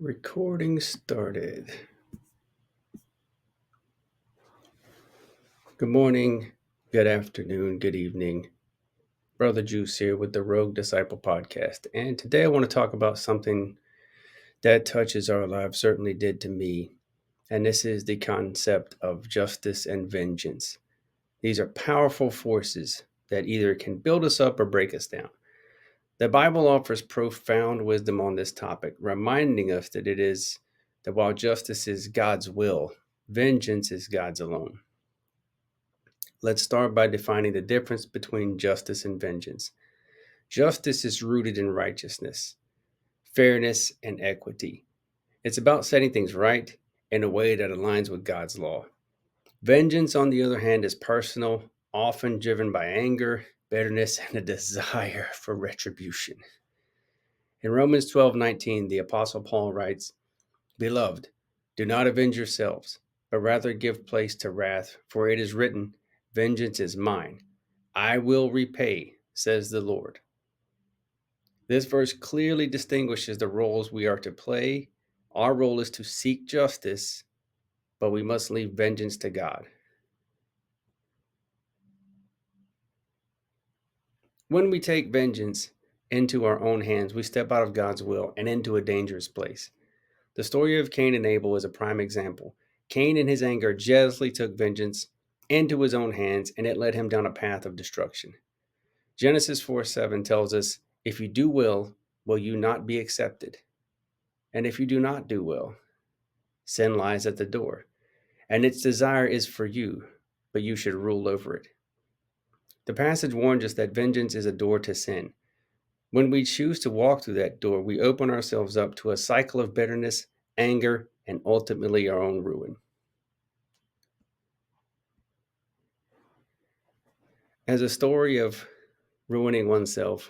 Recording started. Good morning, good afternoon, good evening. Brother Juice here with the Rogue Disciple podcast. And today I want to talk about something that touches our lives, certainly did to me. And this is the concept of justice and vengeance. These are powerful forces that either can build us up or break us down. The Bible offers profound wisdom on this topic, reminding us that while justice is God's will, vengeance is God's alone. Let's start by defining the difference between justice and vengeance. Justice is rooted in righteousness, fairness, and equity. It's about setting things right in a way that aligns with God's law. Vengeance, on the other hand, is personal, often driven by anger, bitterness, and a desire for retribution. In Romans 12:19, the Apostle Paul writes, "Beloved, do not avenge yourselves, but rather give place to wrath, for it is written, 'Vengeance is mine. I will repay,' says the Lord." This verse clearly distinguishes the roles we are to play. Our role is to seek justice, but we must leave vengeance to God. When we take vengeance into our own hands, we step out of God's will and into a dangerous place. The story of Cain and Abel is a prime example. Cain, in his anger, jealously took vengeance into his own hands, and it led him down a path of destruction. Genesis 4:7 tells us, "If you do well, will you not be accepted? And if you do not do well, sin lies at the door, and its desire is for you, but you should rule over it." The passage warns us that vengeance is a door to sin. When we choose to walk through that door, we open ourselves up to a cycle of bitterness, anger, and ultimately our own ruin. As a story of ruining oneself,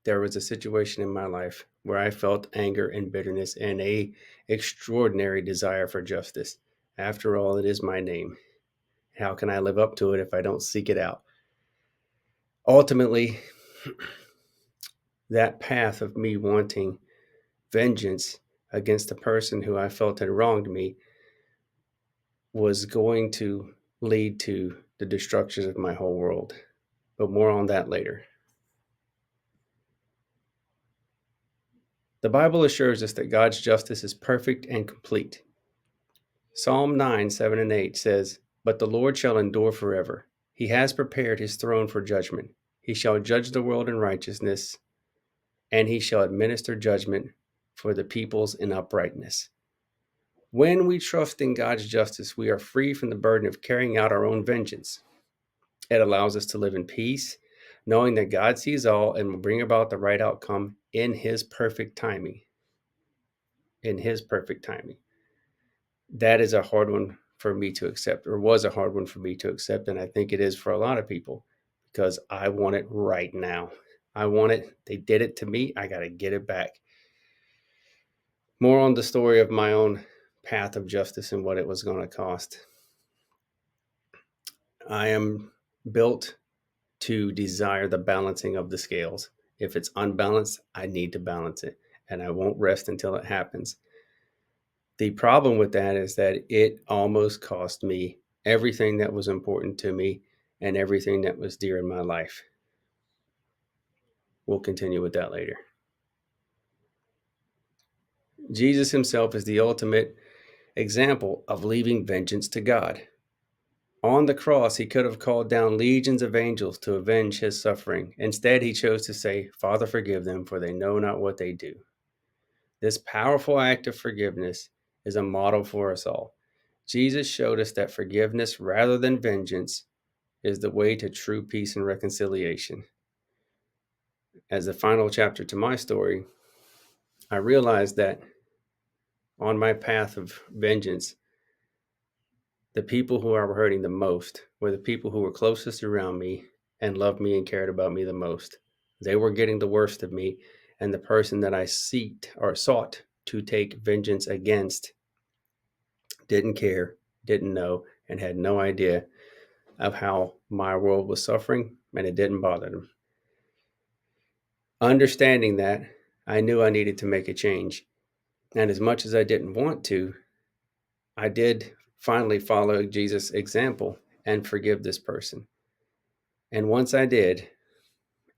there was a situation in my life where I felt anger and bitterness and a extraordinary desire for justice. After all, it is my name. How can I live up to it if I don't seek it out? Ultimately, that path of me wanting vengeance against the person who I felt had wronged me was going to lead to the destruction of my whole world. But more on that later. The Bible assures us that God's justice is perfect and complete. Psalm 9:7-8 says, "But the Lord shall endure forever. He has prepared his throne for judgment. He shall judge the world in righteousness, and he shall administer judgment for the peoples in uprightness." When we trust in God's justice, we are free from the burden of carrying out our own vengeance. It allows us to live in peace, knowing that God sees all and will bring about the right outcome in his perfect timing. In his perfect timing. That is a hard one for me to accept, or was a hard one for me to accept, and I think it is for a lot of people, because I want it right now. I want it. They did it to me. I got to get it back. More on the story of my own path of justice and what it was going to cost. I am built to desire the balancing of the scales. If it's unbalanced, I need to balance it, and I won't rest until it happens. The problem with that is that it almost cost me everything that was important to me and everything that was dear in my life. We'll continue with that later. Jesus himself is the ultimate example of leaving vengeance to God. On the cross, he could have called down legions of angels to avenge his suffering. Instead, he chose to say, "Father, forgive them, for they know not what they do." This powerful act of forgiveness is a model for us all. Jesus showed us that forgiveness rather than vengeance is the way to true peace and reconciliation. As the final chapter to my story, I realized that on my path of vengeance, the people who were hurting the most were the people who were closest around me and loved me and cared about me the most. They were getting the worst of me, and the person that I sought to take vengeance against didn't care, didn't know, and had no idea of how my world was suffering, and it didn't bother them. Understanding that, I knew I needed to make a change. And as much as I didn't want to, I did finally follow Jesus' example and forgive this person. And once I did,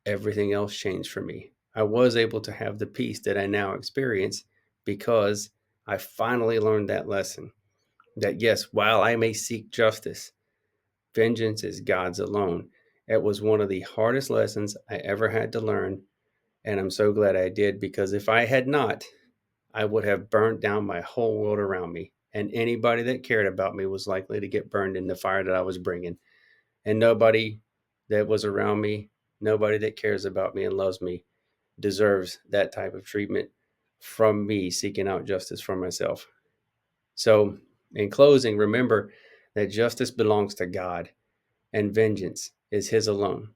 everything else changed for me. I was able to have the peace that I now experience because I finally learned that lesson that yes, while I may seek justice, vengeance is God's alone. It was one of the hardest lessons I ever had to learn, and I'm so glad I did, because if I had not, I would have burned down my whole world around me, and anybody that cared about me was likely to get burned in the fire that I was bringing. And nobody that was around me, nobody that cares about me and loves me, deserves that type of treatment from me seeking out justice for myself. So, in closing, remember that justice belongs to God and vengeance is His alone.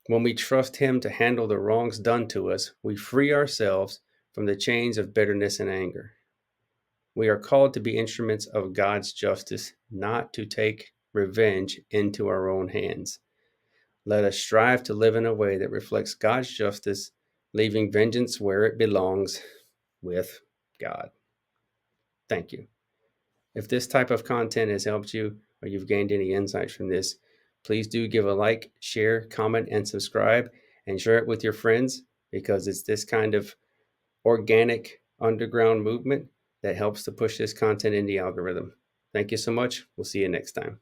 When we trust Him to handle the wrongs done to us, we free ourselves from the chains of bitterness and anger. We are called to be instruments of God's justice, not to take revenge into our own hands. Let us strive to live in a way that reflects God's justice, leaving vengeance where it belongs, with God. Thank you. If this type of content has helped you or you've gained any insights from this, please do give a like, share, comment, and subscribe, and share it with your friends, because it's this kind of organic underground movement that helps to push this content in the algorithm. Thank you so much. We'll see you next time.